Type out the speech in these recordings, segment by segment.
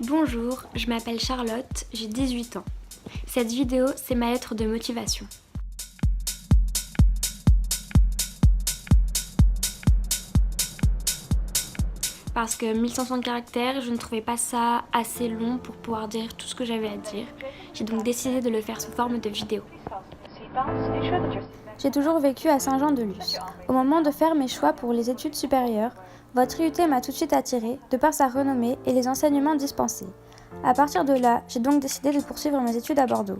Bonjour, je m'appelle Charlotte, j'ai 18 ans. Cette vidéo, c'est ma lettre de motivation. Parce que 1500 caractères, je ne trouvais pas ça assez long pour pouvoir dire tout ce que j'avais à dire. J'ai donc décidé de le faire sous forme de vidéo. J'ai toujours vécu à Saint-Jean-de-Luz. Au moment de faire mes choix pour les études supérieures, votre IUT m'a tout de suite attirée de par sa renommée et les enseignements dispensés. À partir de là, j'ai donc décidé de poursuivre mes études à Bordeaux.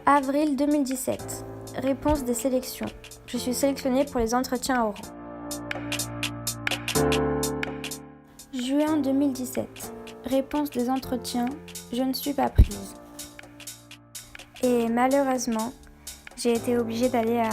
Avril 2017. Réponse des sélections. Je suis sélectionnée pour les entretiens oraux. Juin 2017. Réponse des entretiens. Je ne suis pas prise. Et malheureusement, j'ai été obligée d'aller à...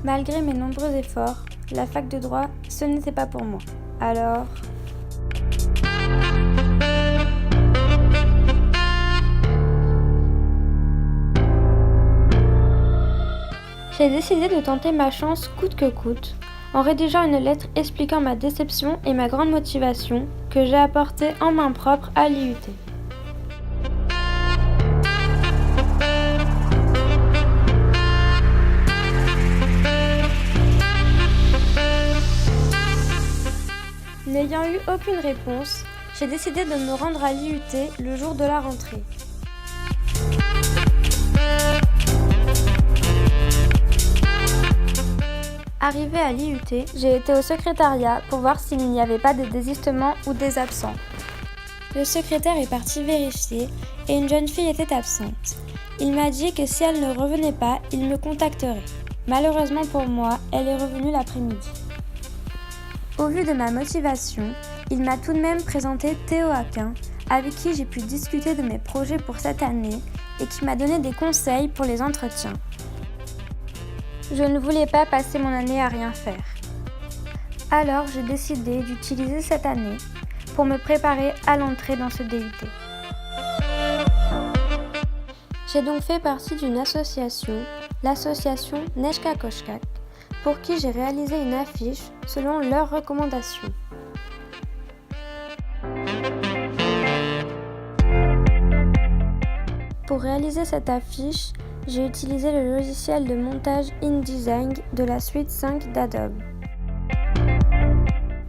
Malgré mes nombreux efforts, la fac de droit, ce n'était pas pour moi. Alors... J'ai décidé de tenter ma chance coûte que coûte, en rédigeant une lettre expliquant ma déception et ma grande motivation que j'ai apportée en main propre à l'IUT. N'ayant eu aucune réponse, j'ai décidé de me rendre à l'IUT le jour de la rentrée. Arrivée à l'IUT, j'ai été au secrétariat pour voir s'il n'y avait pas des désistements ou des absents. Le secrétaire est parti vérifier et une jeune fille était absente. Il m'a dit que si elle ne revenait pas, il me contacterait. Malheureusement pour moi, elle est revenue l'après-midi. Au vu de ma motivation, il m'a tout de même présenté Théo Aquin, avec qui j'ai pu discuter de mes projets pour cette année et qui m'a donné des conseils pour les entretiens. Je ne voulais pas passer mon année à rien faire. Alors j'ai décidé d'utiliser cette année pour me préparer à l'entrée dans ce DUT. J'ai donc fait partie d'une association, l'association Neshka Koshkak, pour qui j'ai réalisé une affiche selon leurs recommandations. Pour réaliser cette affiche, j'ai utilisé le logiciel de montage InDesign de la suite 5 d'Adobe.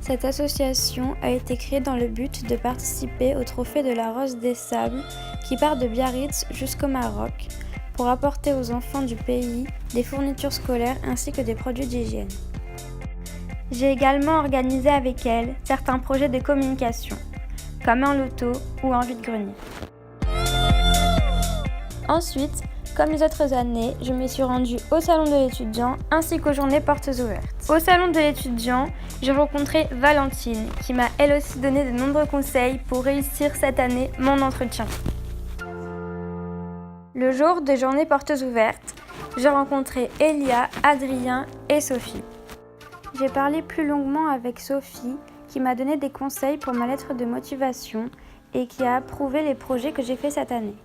Cette association a été créée dans le but de participer au trophée de la Rose des Sables qui part de Biarritz jusqu'au Maroc pour apporter aux enfants du pays des fournitures scolaires ainsi que des produits d'hygiène. J'ai également organisé avec elle certains projets de communication, comme un loto ou un vide-grenier. Ensuite, comme les autres années, je me suis rendue au salon de l'étudiant ainsi qu'aux journées portes ouvertes. Au salon de l'étudiant, j'ai rencontré Valentine qui m'a elle aussi donné de nombreux conseils pour réussir cette année mon entretien. Le jour des journées portes ouvertes, j'ai rencontré Elia, Adrien et Sophie. J'ai parlé plus longuement avec Sophie qui m'a donné des conseils pour ma lettre de motivation et qui a approuvé les projets que j'ai faits cette année.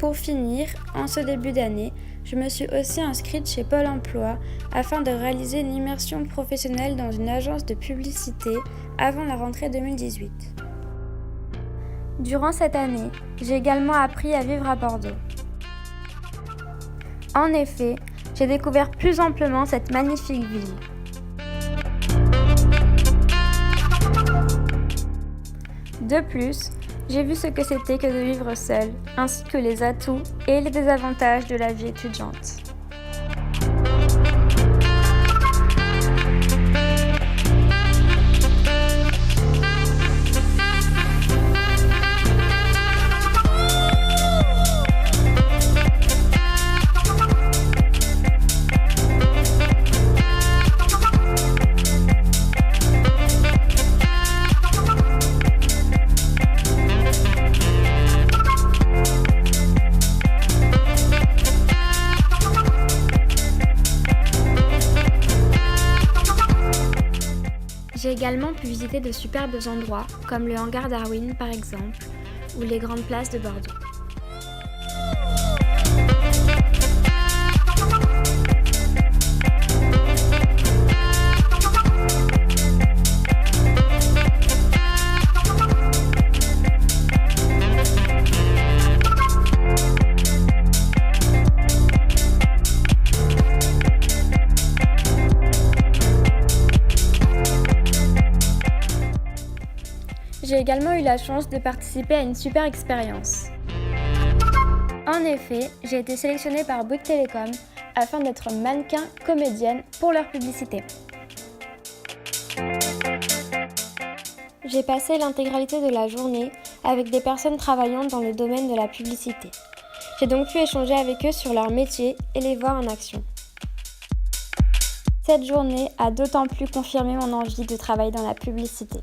Pour finir, en ce début d'année, je me suis aussi inscrite chez Pôle emploi afin de réaliser une immersion professionnelle dans une agence de publicité avant la rentrée 2018. Durant cette année, j'ai également appris à vivre à Bordeaux. En effet, j'ai découvert plus amplement cette magnifique ville. De plus, j'ai vu ce que c'était que de vivre seule, ainsi que les atouts et les désavantages de la vie étudiante. J'ai également pu visiter de superbes endroits, comme le hangar Darwin par exemple, ou les grandes places de Bordeaux. J'ai également eu la chance de participer à une super expérience. En effet, j'ai été sélectionnée par Bouygues Télécom afin d'être mannequin comédienne pour leur publicité. J'ai passé l'intégralité de la journée avec des personnes travaillant dans le domaine de la publicité. J'ai donc pu échanger avec eux sur leur métier et les voir en action. Cette journée a d'autant plus confirmé mon envie de travailler dans la publicité.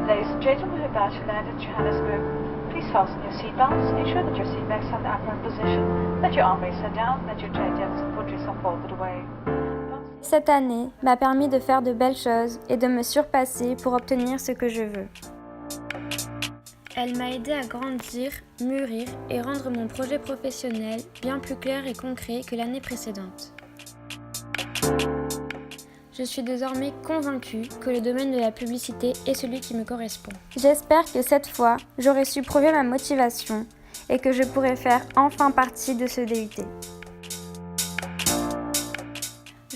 Ladies and gentlemen, we're about to land at Johannesburg. Please fasten your seatbelts, ensure that your seatbacks are in the upright position, that your armrests are down, that your tray tables and footrest are folded away. Cette année m'a permis de faire de belles choses et de me surpasser pour obtenir ce que je veux. Elle m'a aidé à grandir, mûrir et rendre mon projet professionnel bien plus clair et concret que l'année précédente. Je suis désormais convaincue que le domaine de la publicité est celui qui me correspond. J'espère que cette fois, j'aurai su prouver ma motivation et que je pourrai faire enfin partie de ce DUT.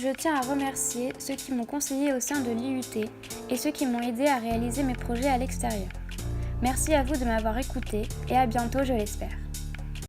Je tiens à remercier ceux qui m'ont conseillé au sein de l'IUT et ceux qui m'ont aidé à réaliser mes projets à l'extérieur. Merci à vous de m'avoir écouté et à bientôt, je l'espère.